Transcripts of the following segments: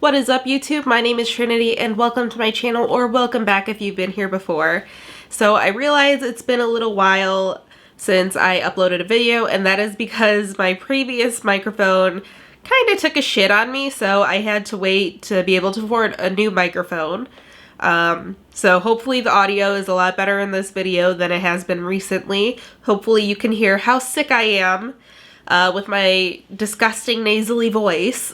What is up, YouTube? My name is Trinity and welcome to my channel, or welcome back if you've been here before. So I realize it's been a little while since I uploaded a video, and that is because my previous microphone kind of took a shit on me, so I had to wait to be able to afford a new microphone. So hopefully the audio is a lot better in this video than it has been recently. Hopefully you can hear how sick I am with my disgusting nasally voice.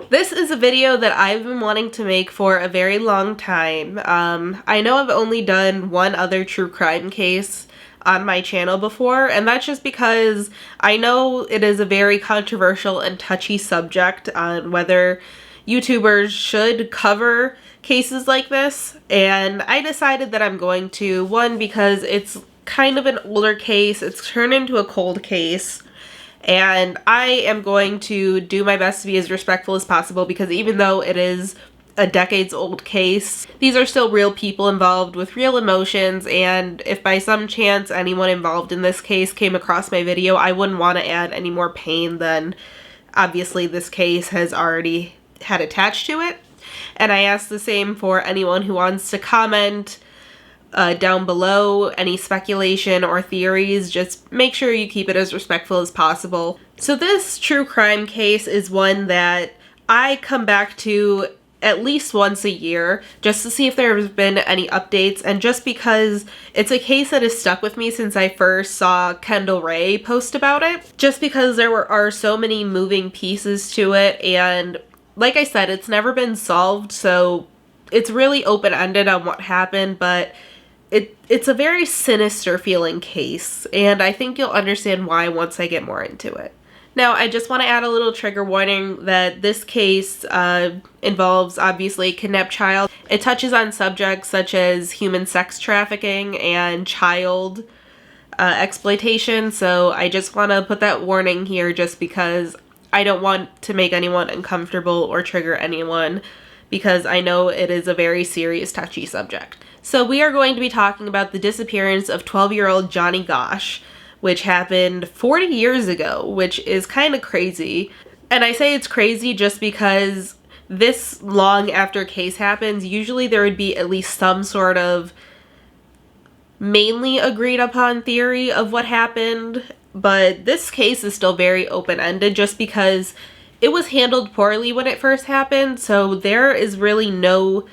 This is a video that I've been wanting to make for a very long time. I know I've only done one other true crime case on my channel before, and that's just because I know it is a very controversial and touchy subject on whether YouTubers should cover cases like this, and I decided that I'm going to. One, because it's kind of an older case, it's turned into a cold case, and I am going to do my best to be as respectful as possible, because even though it is a decades old case, these are still real people involved with real emotions, and if by some chance anyone involved in this case came across my video, I wouldn't want to add any more pain than obviously this case has already had attached to it. And I ask the same for anyone who wants to comment down below any speculation or theories. Just make sure you keep it as respectful as possible. So this true crime case is one that I come back to at least once a year just to see if there have been any updates, and just because it's a case that has stuck with me since I first saw Kendall Rae post about it, just because there are so many moving pieces to it, and like I said, it's never been solved, so it's really open-ended on what happened, but it's a very sinister feeling case, and I think you'll understand why once I get more into it. Now, I just want to add a little trigger warning that this case involves, obviously, a kidnapped child. It touches on subjects such as human sex trafficking and child exploitation, so I just want to put that warning here just because I don't want to make anyone uncomfortable or trigger anyone, because I know it is a very serious, touchy subject. So we are going to be talking about the disappearance of 12-year-old Johnny Gosch, which happened 40 years ago, which is kind of crazy. And I say it's crazy just because this long after a case happens, usually there would be at least some sort of mainly agreed upon theory of what happened. But this case is still very open-ended just because it was handled poorly when it first happened, so there is really no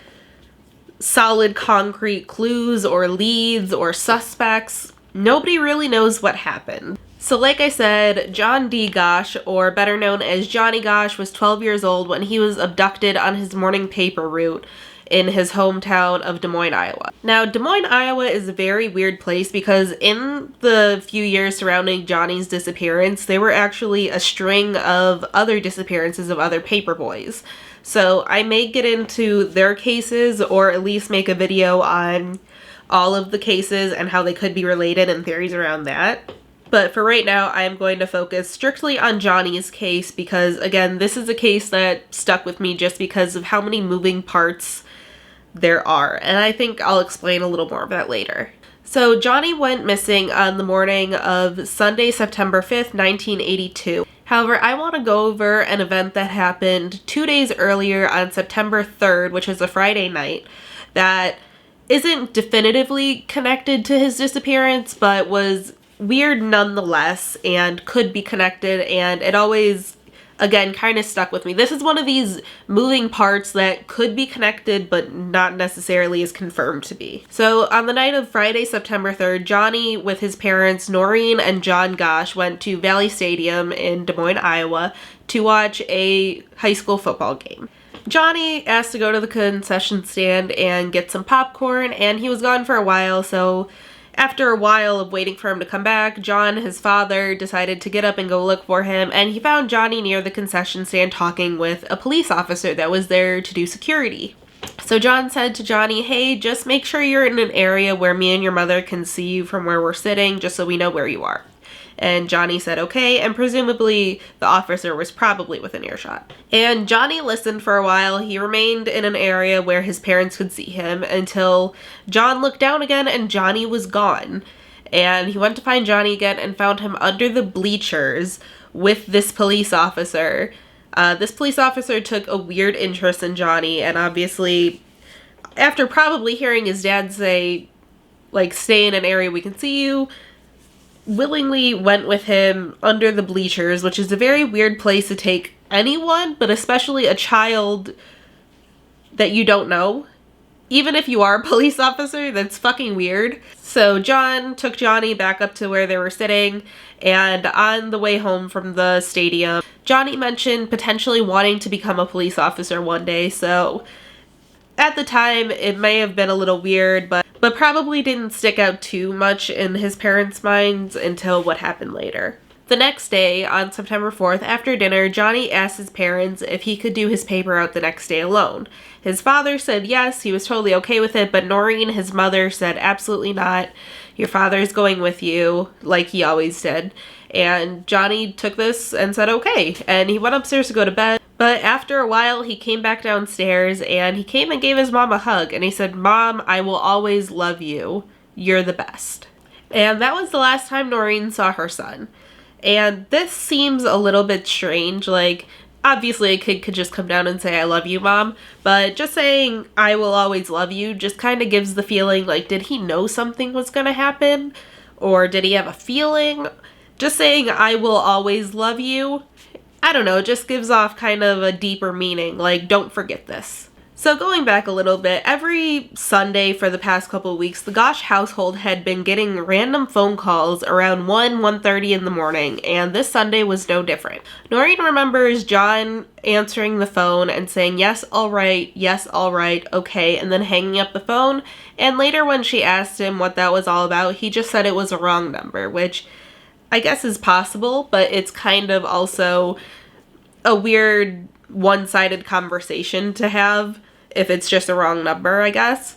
solid concrete clues or leads or suspects. Nobody really knows what happened. So like I said, John D. Gosch, or better known as Johnny Gosch, was 12 years old when he was abducted on his morning paper route in his hometown of Des Moines, Iowa. Now, Des Moines, Iowa is a very weird place because in the few years surrounding Johnny's disappearance, there were actually a string of other disappearances of other paper boys. So I may get into their cases, or at least make a video on all of the cases and how they could be related and theories around that. But for right now, I'm going to focus strictly on Johnny's case because, again, this is a case that stuck with me just because of how many moving parts there are, and I think I'll explain a little more of that later. So Johnny went missing on the morning of Sunday, September 5th, 1982. However, I want to go over an event that happened 2 days earlier on September 3rd, which is a Friday night, that isn't definitively connected to his disappearance, but was weird nonetheless and could be connected, and it always, again, kind of stuck with me. This is one of these moving parts that could be connected, but not necessarily is confirmed to be. So on the night of Friday, September 3rd, Johnny, with his parents, Noreen and John Gosch, went to Valley Stadium in Des Moines, Iowa, to watch a high school football game. Johnny asked to go to the concession stand and get some popcorn, and he was gone for a while, so after a while of waiting for him to come back, John, his father, decided to get up and go look for him, and he found Johnny near the concession stand talking with a police officer that was there to do security. So John said to Johnny, "Hey, just make sure you're in an area where me and your mother can see you from where we're sitting, just so we know where you are." And Johnny said okay, and presumably the officer was probably within earshot. And Johnny listened for a while. He remained in an area where his parents could see him until John looked down again and Johnny was gone. And he went to find Johnny again and found him under the bleachers with this police officer This police officer took a weird interest in Johnny, and obviously, after probably hearing his dad say, like, stay in an area we can see you, willingly went with him under the bleachers, which is a very weird place to take anyone, but especially a child that you don't know. Even if you are a police officer, that's fucking weird. So John took Johnny back up to where they were sitting, and on the way home from the stadium, Johnny mentioned potentially wanting to become a police officer one day, so at the time it may have been a little weird, but probably didn't stick out too much in his parents' minds until what happened later. The next day, on September 4th, after dinner, Johnny asked his parents if he could do his paper out the next day alone. His father said yes, he was totally okay with it, but Noreen, his mother, said absolutely not. Your father's going with you, like he always did. And Johnny took this and said okay, and he went upstairs to go to bed. But after a while, he came back downstairs, and he came and gave his mom a hug, and he said, "Mom, I will always love you. You're the best." And that was the last time Noreen saw her son. And this seems a little bit strange, like, obviously a kid could just come down and say, "I love you, Mom," but just saying, "I will always love you," just kind of gives the feeling, like, did he know something was gonna happen? Or did he have a feeling? Just saying, "I will always love you," I don't know, it just gives off kind of a deeper meaning, like, don't forget this. So going back a little bit, every Sunday for the past couple of weeks, the Gosch household had been getting random phone calls around 1:30 in the morning, and this Sunday was no different. Noreen remembers John answering the phone and saying, yes, all right, okay, and then hanging up the phone, and later when she asked him what that was all about, he just said it was a wrong number, which I guess is possible, but it's kind of also a weird one-sided conversation to have if it's just a wrong number, I guess.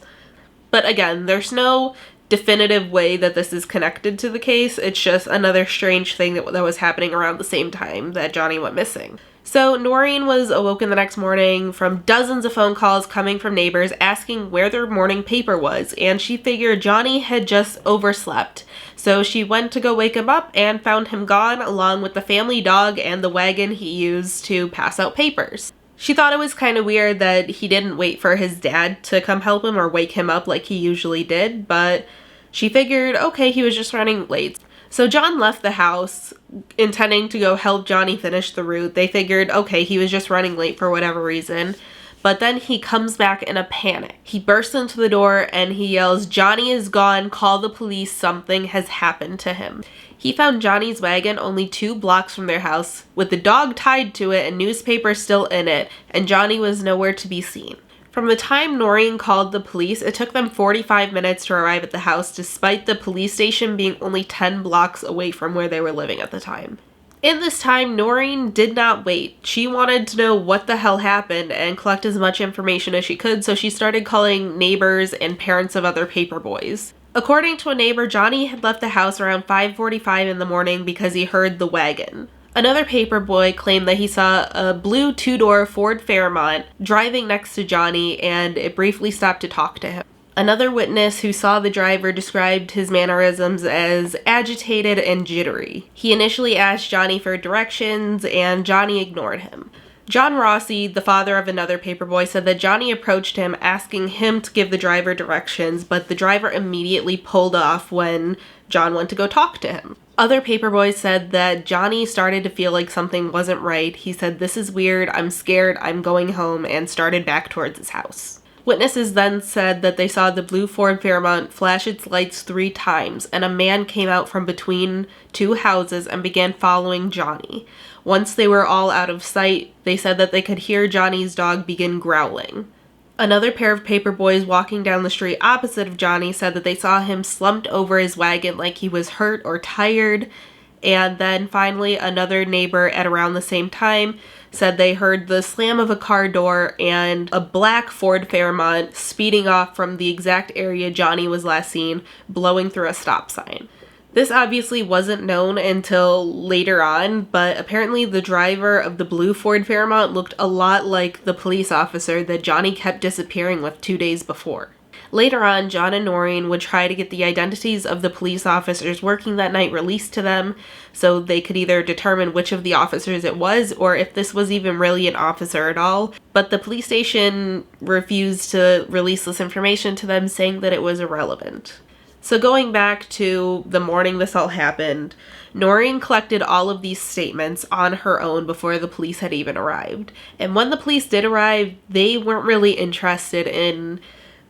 But again, there's no definitive way that this is connected to the case. It's just another strange thing that was happening around the same time that Johnny went missing. So Noreen was awoken the next morning from dozens of phone calls coming from neighbors asking where their morning paper was, and she figured Johnny had just overslept. So she went to go wake him up and found him gone, along with the family dog and the wagon he used to pass out papers. She thought it was kind of weird that he didn't wait for his dad to come help him or wake him up like he usually did, but she figured, okay, he was just running late. So John left the house intending to go help Johnny finish the route. They figured, okay, he was just running late for whatever reason. But then he comes back in a panic. He bursts into the door and he yells, "Johnny is gone, call the police, something has happened to him." He found Johnny's wagon only 2 blocks from their house, with the dog tied to it and newspapers still in it, and Johnny was nowhere to be seen. From the time Noreen called the police, it took them 45 minutes to arrive at the house, despite the police station being only 10 blocks away from where they were living at the time. In this time, Noreen did not wait. She wanted to know what the hell happened and collect as much information as she could, so she started calling neighbors and parents of other paper boys. According to a neighbor, Johnny had left the house around 5:45 in the morning because he heard the wagon. Another paper boy claimed that he saw a blue 2-door Ford Fairmont driving next to Johnny, and it briefly stopped to talk to him. Another witness who saw the driver described his mannerisms as agitated and jittery. He initially asked Johnny for directions, and Johnny ignored him. John Rossi, the father of another paperboy, said that Johnny approached him asking him to give the driver directions, but the driver immediately pulled off when John went to go talk to him. Other paperboys said that Johnny started to feel like something wasn't right. He said, "This is weird, I'm scared, I'm going home," and started back towards his house. Witnesses then said that they saw the blue Ford Fairmont flash its lights 3 times, and a man came out from between 2 houses and began following Johnny. Once they were all out of sight, they said that they could hear Johnny's dog begin growling. Another pair of paperboys walking down the street opposite of Johnny said that they saw him slumped over his wagon like he was hurt or tired. And then finally, another neighbor at around the same time said they heard the slam of a car door and a black Ford Fairmont speeding off from the exact area Johnny was last seen, blowing through a stop sign. This obviously wasn't known until later on, but apparently the driver of the blue Ford Fairmont looked a lot like the police officer that Johnny kept disappearing with 2 days before. Later on, John and Noreen would try to get the identities of the police officers working that night released to them so they could either determine which of the officers it was or if this was even really an officer at all. But the police station refused to release this information to them, saying that it was irrelevant. So going back to the morning this all happened, Noreen collected all of these statements on her own before the police had even arrived. And when the police did arrive, they weren't really interested in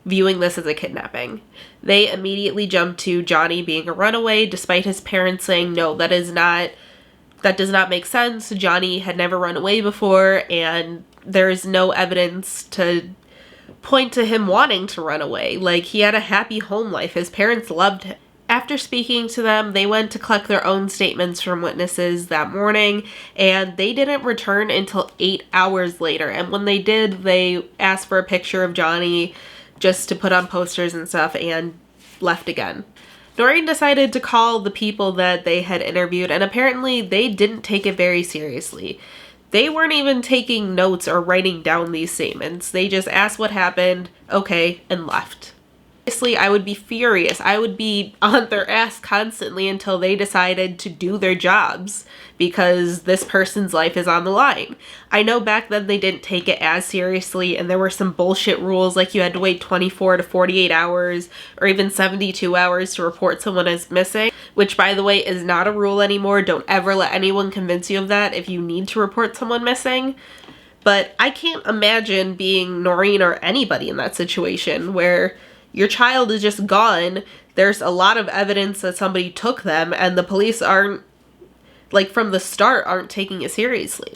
viewing this as a kidnapping. They immediately jumped to Johnny being a runaway, despite his parents saying, no, that does not make sense. Johnny had never run away before, and there's no evidence to point to him wanting to run away. Like, he had a happy home life. His parents loved him. After speaking to them, they went to collect their own statements from witnesses that morning, and they didn't return until 8 hours later. And when they did, they asked for a picture of Johnny just to put on posters and stuff, and left again. Noreen decided to call the people that they had interviewed, and apparently they didn't take it very seriously. They weren't even taking notes or writing down these statements. They just asked what happened, okay, and left. Obviously, I would be furious. I would be on their ass constantly until they decided to do their jobs, because this person's life is on the line. I know back then they didn't take it as seriously, and there were some bullshit rules like you had to wait 24 to 48 hours or even 72 hours to report someone as missing, which, by the way, is not a rule anymore. Don't ever let anyone convince you of that if you need to report someone missing. But I can't imagine being Noreen or anybody in that situation where your child is just gone. There's a lot of evidence that somebody took them, and the police aren't, like, from the start, aren't taking it seriously.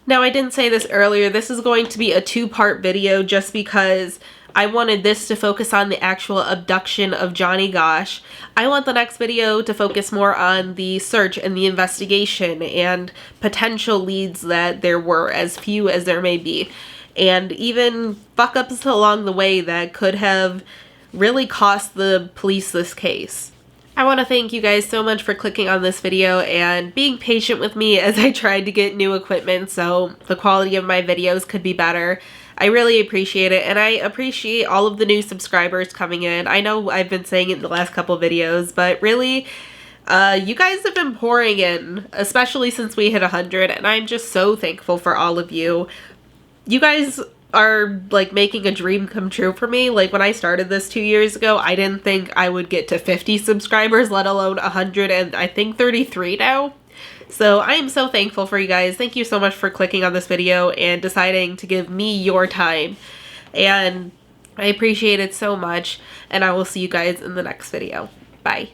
Now, I didn't say this earlier. This is going to be a two-part video just because I wanted this to focus on the actual abduction of Johnny Gosch. I want the next video to focus more on the search and the investigation and potential leads that there were, as few as there may be, and even fuck-ups along the way that could have really cost the police this case. I want to thank you guys so much for clicking on this video and being patient with me as I tried to get new equipment so the quality of my videos could be better. I really appreciate it, and I appreciate all of the new subscribers coming in. I know I've been saying it in the last couple videos, but really, you guys have been pouring in, especially since we hit 100, and I'm just so thankful for all of you. You guys are like making a dream come true for me. Like, when I started this 2 years ago, I didn't think I would get to 50 subscribers, let alone 100, and I think 33 now. So I am so thankful for you guys. Thank you so much for clicking on this video and deciding to give me your time. And I appreciate it so much, and I will see you guys in the next video. Bye.